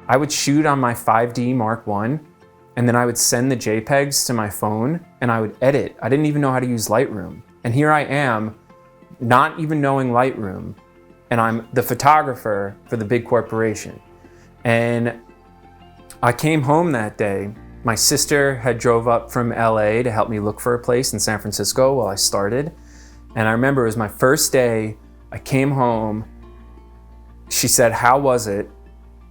I would shoot on my 5D Mark I, and then I would send the JPEGs to my phone and I would edit. I didn't even know how to use Lightroom. And here I am, not even knowing Lightroom, and I'm the photographer for the big corporation. And I came home that day. My sister had drove up from LA to help me look for a place in San Francisco while I started. And I remember it was my first day. I came home. She said, "How was it?"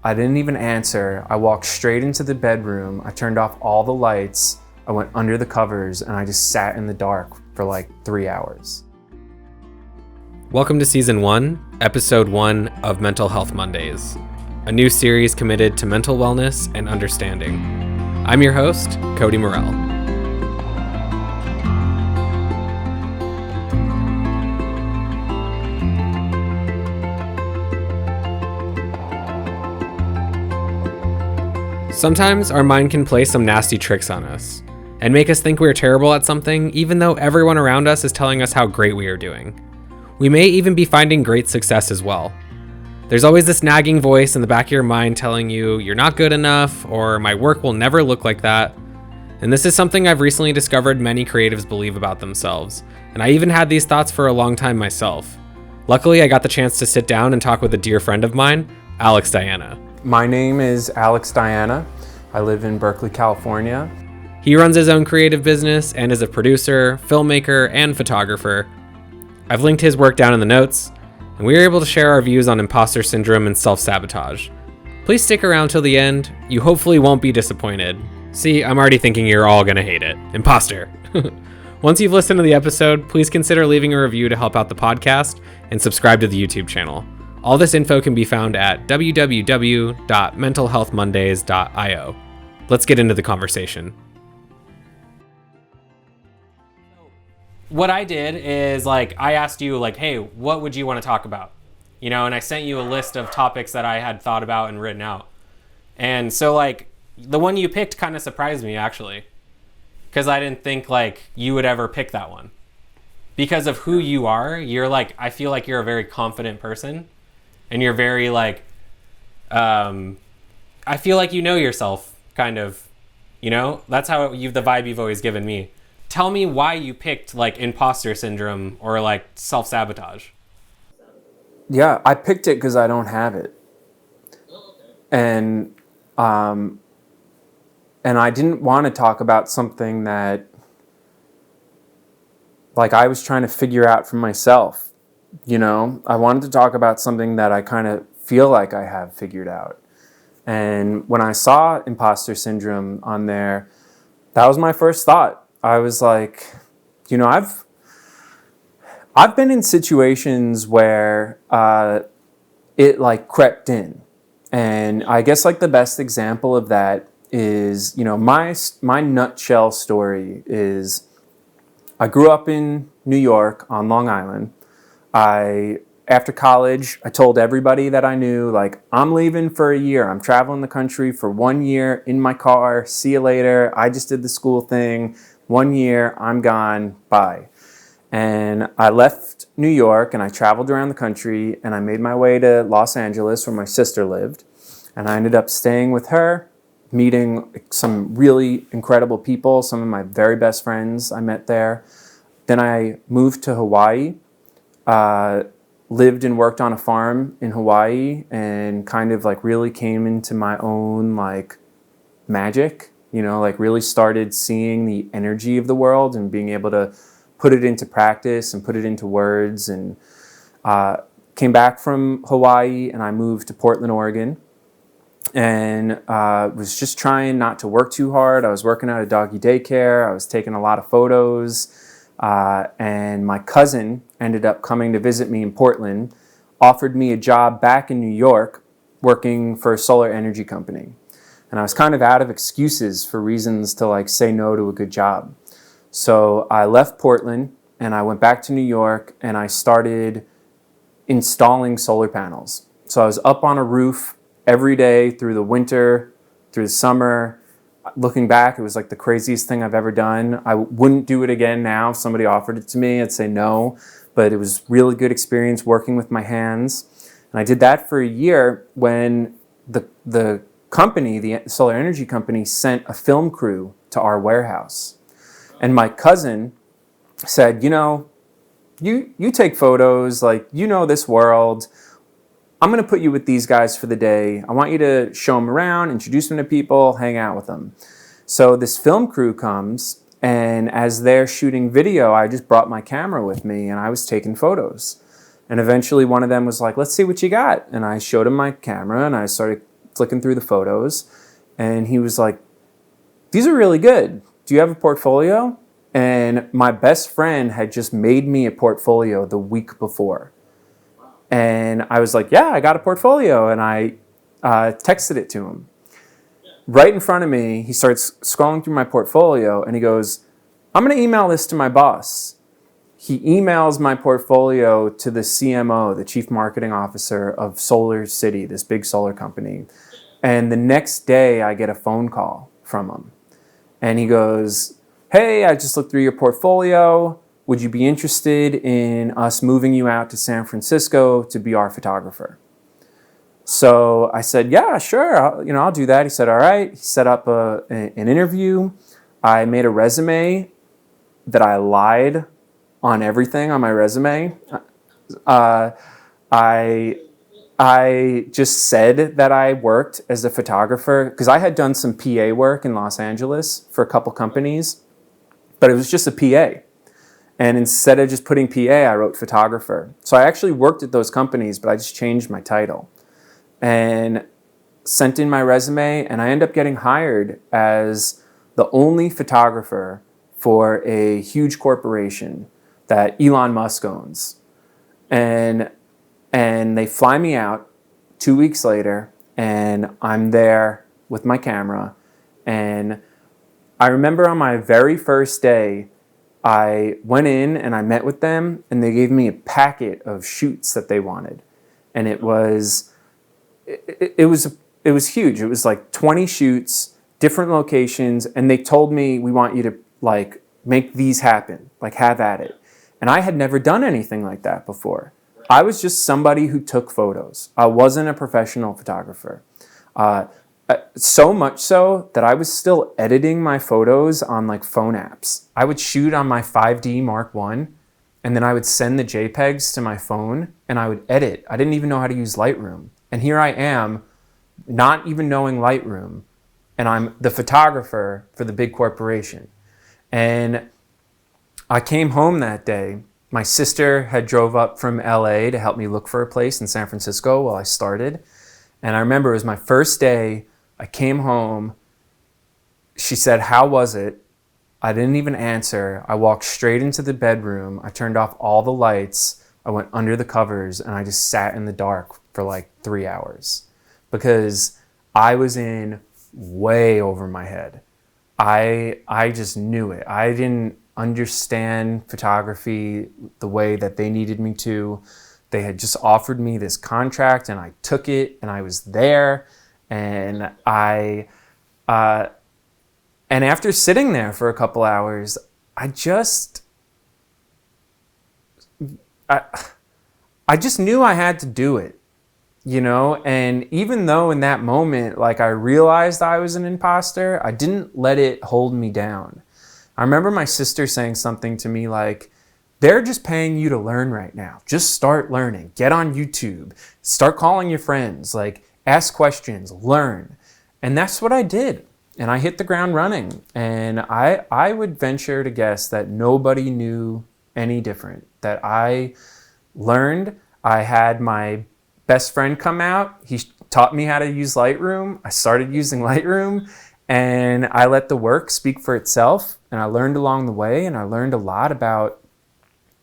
I didn't even answer. I walked straight into the bedroom. I turned off all the lights. I went under the covers and I just sat in the dark for like 3 hours. Welcome to Season 1, Episode 1 of Mental Health Mondays, a new series committed to mental wellness and understanding. I'm your host, Cody Morell. Sometimes our mind can play some nasty tricks on us and make us think we're terrible at something, even though everyone around us is telling us how great we are doing. We may even be finding great success as well. There's always this nagging voice in the back of your mind telling you you're not good enough, or my work will never look like that. And this is something I've recently discovered many creatives believe about themselves. And I even had these thoughts for a long time myself. Luckily, I got the chance to sit down and talk with a dear friend of mine, Alex Diana. My name is Alex Diana. I live in Berkeley, California. He runs his own creative business and is a producer, filmmaker, and photographer. I've linked his work down in the notes, and we were able to share our views on imposter syndrome and self-sabotage. Please stick around till the end. You hopefully won't be disappointed. See, I'm already thinking you're all gonna hate it. Imposter. Once you've listened to the episode, please consider leaving a review to help out the podcast and subscribe to the YouTube channel. All this info can be found at www.mentalhealthmondays.io. Let's get into the conversation. What I did is I asked you hey, what would you want to talk about? And I sent you a list of topics that I had thought about and written out. And so the one you picked kind of surprised me actually, because I didn't think you would ever pick that one. Because of who you are, you're I feel like you're a very confident person. And you're very I feel like you know yourself, kind of, that's how the vibe you've always given me. Tell me why you picked imposter syndrome or self-sabotage. Yeah, I picked it because I don't have it. And I didn't want to talk about something that I was trying to figure out for myself. I wanted to talk about something that I kind of feel like I have figured out. And when I saw imposter syndrome on there, that was my first thought. I was I've been in situations where it crept in. And I guess the best example of that is, my nutshell story is I grew up in New York on Long Island. After college, I told everybody that I knew, I'm leaving for a year. I'm traveling the country for 1 year in my car. See you later. I just did the school thing. 1 year, I'm gone. Bye. And I left New York and I traveled around the country and I made my way to Los Angeles where my sister lived. And I ended up staying with her, meeting some really incredible people, some of my very best friends I met there. Then I moved to Hawaii. Lived and worked on a farm in Hawaii and kind of really came into my own magic, really started seeing the energy of the world and being able to put it into practice and put it into words, and came back from Hawaii and I moved to Portland, Oregon, and was just trying not to work too hard. I was working at a doggy daycare. I was taking a lot of photos. And my cousin ended up coming to visit me in Portland, offered me a job back in New York working for a solar energy company. And I was kind of out of excuses for reasons to say no to a good job. So I left Portland and I went back to New York and I started installing solar panels. So I was up on a roof every day through the winter, through the summer. Looking back, it was the craziest thing I've ever done. I wouldn't do it again now. If somebody offered it to me, I'd say no. But it was really good experience working with my hands. And I did that for a year when the company, the solar energy company, sent a film crew to our warehouse. And my cousin said, you take photos, like, this world. I'm going to put you with these guys for the day. I want you to show them around, introduce them to people, hang out with them. So this film crew comes, and as they're shooting video, I just brought my camera with me, and I was taking photos. And eventually one of them was like, let's see what you got. And I showed him my camera, and I started flicking through the photos. And he was like, these are really good. Do you have a portfolio? And my best friend had just made me a portfolio the week before. And I was like, yeah, I got a portfolio. And I texted it to him. Right in front of me, he starts scrolling through my portfolio, and he goes, I'm going to email this to my boss. He emails my portfolio to the CMO, the Chief Marketing Officer of Solar City, this big solar company. And the next day, I get a phone call from him. And he goes, hey, I just looked through your portfolio. Would you be interested in us moving you out to San Francisco to be our photographer? So I said, yeah, sure, I'll do that. He said, all right. He set up an interview. I made a resume that I lied on everything on my resume. I just said that I worked as a photographer because I had done some PA work in Los Angeles for a couple companies, but it was just a PA. And instead of just putting PA, I wrote photographer. So I actually worked at those companies, but I just changed my title and sent in my resume, and I ended up getting hired as the only photographer for a huge corporation that Elon Musk owns. And they fly me out 2 weeks later, and I'm there with my camera. And I remember on my very first day, I went in and I met with them, and they gave me a packet of shoots that they wanted. And it was huge. It was like 20 shoots, different locations, and they told me, we want you to like make these happen, like have at it. And I had never done anything like that before. I was just somebody who took photos. I wasn't a professional photographer. So much so that I was still editing my photos on like phone apps. I would shoot on my 5D Mark I, and then I would send the JPEGs to my phone, and I would edit. I didn't even know how to use Lightroom. And here I am, not even knowing Lightroom, and I'm the photographer for the big corporation. And I came home that day. My sister had drove up from LA to help me look for a place in San Francisco while I started. And I remember it was my first day. I came home. She said, how was it? I didn't even answer. I walked straight into the bedroom. I turned off all the lights. I went under the covers, and I just sat in the dark for like 3 hours because I was in way over my head. I just knew it. I didn't understand photography the way that they needed me to. They had just offered me this contract, and I took it, and I was there. And and after sitting there for a couple hours, I just knew I had to do it, and even though in that moment, like I realized I was an imposter, I didn't let it hold me down. I remember my sister saying something to me like, they're just paying you to learn right now. Just start learning. Get on YouTube. Start calling your friends. Like, ask questions. Learn. And that's what I did. And I hit the ground running. And I would venture to guess that nobody knew any different. That I learned. I had my best friend come out. He taught me how to use Lightroom. I started using Lightroom. And I let the work speak for itself. And I learned along the way. And I learned a lot about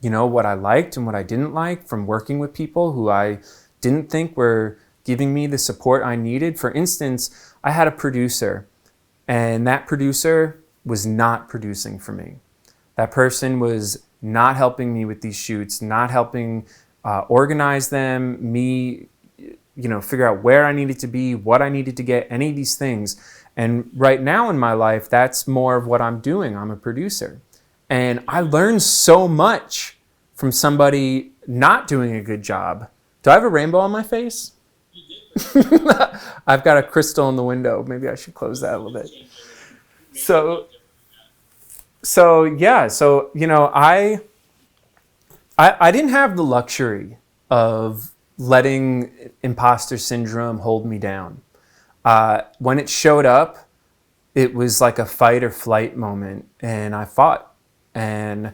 what I liked and what I didn't like from working with people who I didn't think were giving me the support I needed. For instance, I had a producer, and that producer was not producing for me. That person was not helping me with these shoots, not helping organize them, me, figure out where I needed to be, what I needed to get, any of these things. And right now in my life, that's more of what I'm doing. I'm a producer. And I learned so much from somebody not doing a good job. Do I have a rainbow on my face? You did, I've got a crystal in the window. Maybe I should close that a little bit. So yeah, so I didn't have the luxury of letting imposter syndrome hold me down. When it showed up, it was like a fight or flight moment, and I fought. And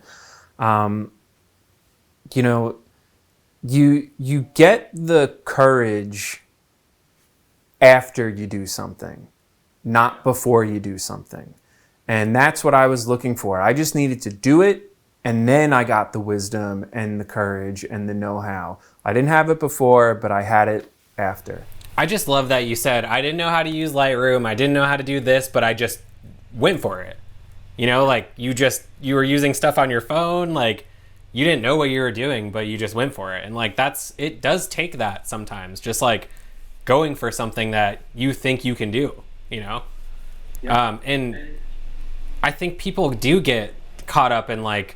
you get the courage after you do something, not before you do something. And that's what I was looking for. I just needed to do it, and then I got the wisdom and the courage and the know-how. I didn't have it before, but I had it after. I just love that you said, I didn't know how to use Lightroom, I didn't know how to do this, but I just went for it. Like you were using stuff on your phone, like you didn't know what you were doing, but you just went for it. And like it does take that sometimes, just like going for something that you think you can do, Yeah. And I think people do get caught up in like,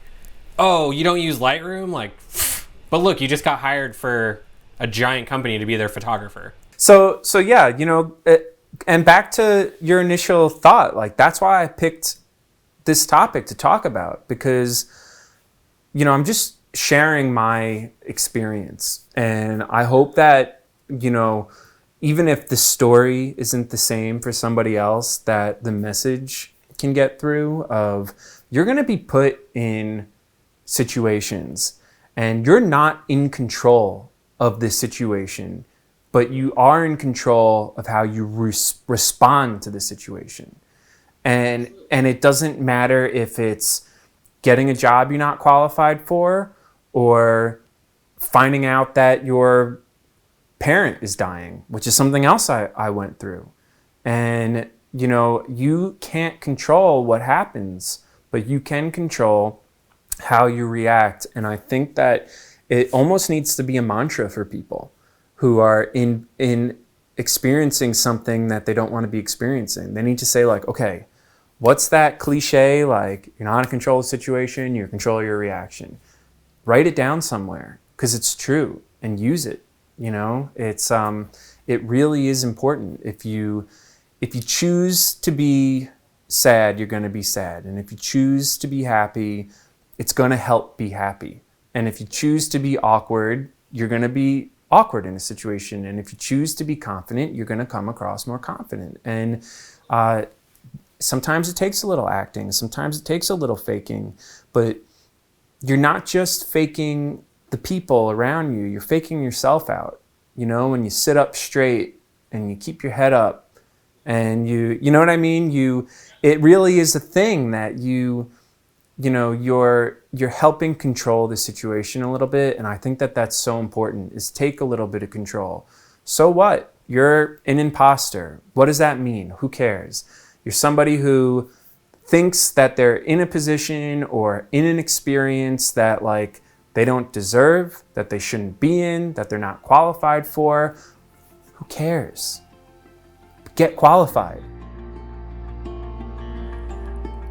oh, you don't use Lightroom? Like, but look, you just got hired for a giant company to be their photographer. So yeah, and back to your initial thought, like that's why I picked this topic to talk about, because, I'm just sharing my experience. And I hope that, even if the story isn't the same for somebody else, that the message can get through of you're going to be put in situations and you're not in control of this situation, but you are in control of how you respond to the situation. And it doesn't matter if it's getting a job you're not qualified for, or finding out that your parent is dying, which is something else I went through. And, you can't control what happens, but you can control how you react. And I think that it almost needs to be a mantra for people who are in experiencing something that they don't want to be experiencing. They need to say like, okay, what's that cliche? Like, you're not in control of the situation, you're in control of your reaction. Write it down somewhere, because it's true, and use it. It really is important. If you choose to be sad, you're going to be sad. And if you choose to be happy, it's going to help be happy. And if you choose to be awkward, you're going to be awkward in a situation. And if you choose to be confident, you're going to come across more confident. And sometimes it takes a little acting, sometimes it takes a little faking, but you're not just faking the people around you, you're faking yourself out. When you sit up straight and you keep your head up and you know what I mean? It really is a thing that you're helping control the situation a little bit. And I think that that's so important, is take a little bit of control. So what? You're an imposter. What does that mean? Who cares? You're somebody who thinks that they're in a position or in an experience that like they don't deserve, that they shouldn't be in, that they're not qualified for. Who cares? Get qualified.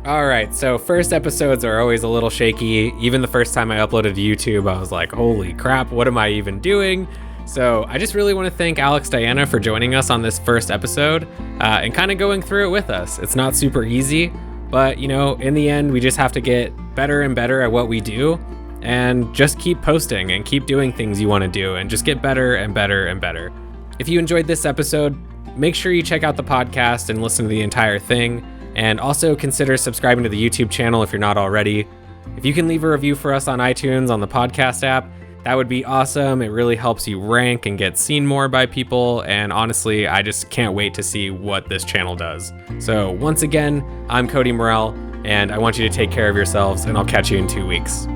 All right, so first episodes are always a little shaky. Even the first time I uploaded to YouTube, I was like, holy crap, what am I even doing? So I just really want to thank Alex Diana for joining us on this first episode and kind of going through it with us. It's not super easy, but in the end, we just have to get better and better at what we do, and just keep posting and keep doing things you want to do, and just get better and better and better. If you enjoyed this episode, make sure you check out the podcast and listen to the entire thing, and also consider subscribing to the YouTube channel if you're not already. If you can leave a review for us on iTunes on the podcast app, that would be awesome. It really helps you rank and get seen more by people, and honestly, I just can't wait to see what this channel does. So once again, I'm Cody Morell, and I want you to take care of yourselves, and I'll catch you in 2 weeks.